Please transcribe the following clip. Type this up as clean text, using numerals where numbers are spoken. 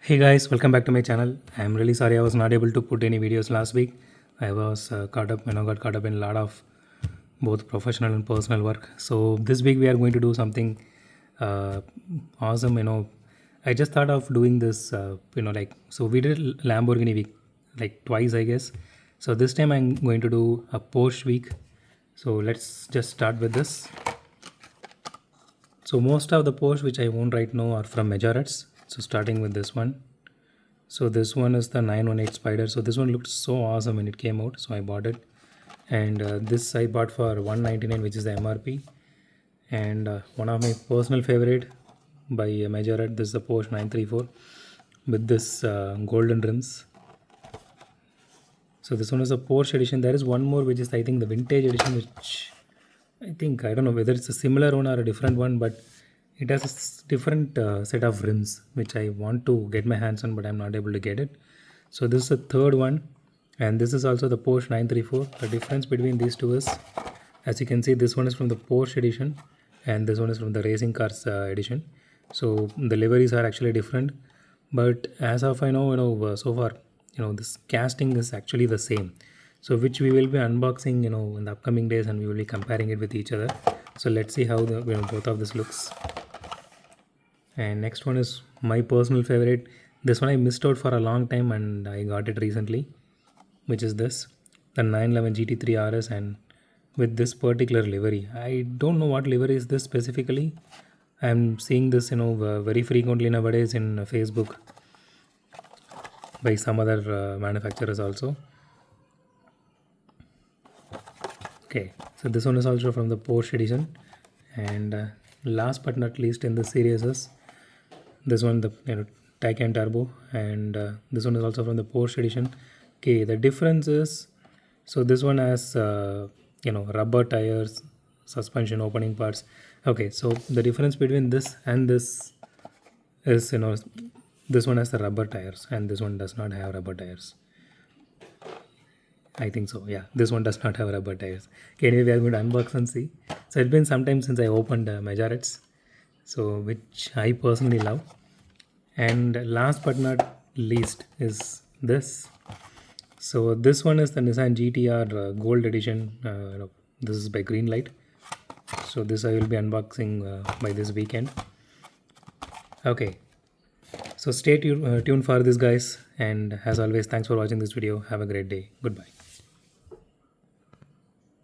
Hey guys, welcome back to my channel. I'm really sorry I was not able to put any videos last week. I was got caught up in a lot of both professional and personal work. So this week we are going to do something uh, awesome. I just thought of doing this. So we did Lamborghini week like twice, I guess. So this time I'm going to do a Porsche week. So let's just start with this. So most of the Porsche which I own right now are from majorettes. So starting with this one. So this one is the 918 Spider. So this one looked so awesome when it came out. So I bought it. And this I bought for 199, which is the MRP. And one of my personal favorite by Majorette, this is the Porsche 934 with this golden rims. So this one is a Porsche edition. There is one more which is I think the vintage edition, which I don't know whether it's a similar one or a different one, but it has a different set of rims which I want to get my hands on, but I'm not able to get it. So this is the third one, and this is also the Porsche 934. The difference between these two is, as you can see, this one is from the Porsche edition and this one is from the racing cars edition. So the liveries are actually different, but as of I know, so far, this casting is actually the same. So which we will be unboxing, in the upcoming days, and we will be comparing it with each other. So let's see how the both of this looks. And next one is my personal favorite. This one I missed out for a long time and I got it recently, which is this, the 911 GT3 RS, and with this particular livery. I don't know what livery is this specifically. I'm seeing this, very frequently nowadays in Facebook by some other manufacturers also. Okay, so this one is also from the Porsche edition, and last but not least in this series is this one, the Taycan Turbo, and this one is also from the Porsche edition. Okay, the difference is, so this one has rubber tires, suspension opening parts. Okay, so the difference between this and this is, this one has the rubber tires and this one does not have rubber tires. I think so. Yeah, this one does not have rubber tires. Okay, anyway, we are going to unbox and see. So it's been some time since I opened majorettes, so which I personally love. And last but not least is this. So this one is the Nissan GTR Gold Edition. This is by Greenlight. So this I will be unboxing by this weekend. Okay. So stay tuned for this, guys. And as always, thanks for watching this video. Have a great day. Goodbye.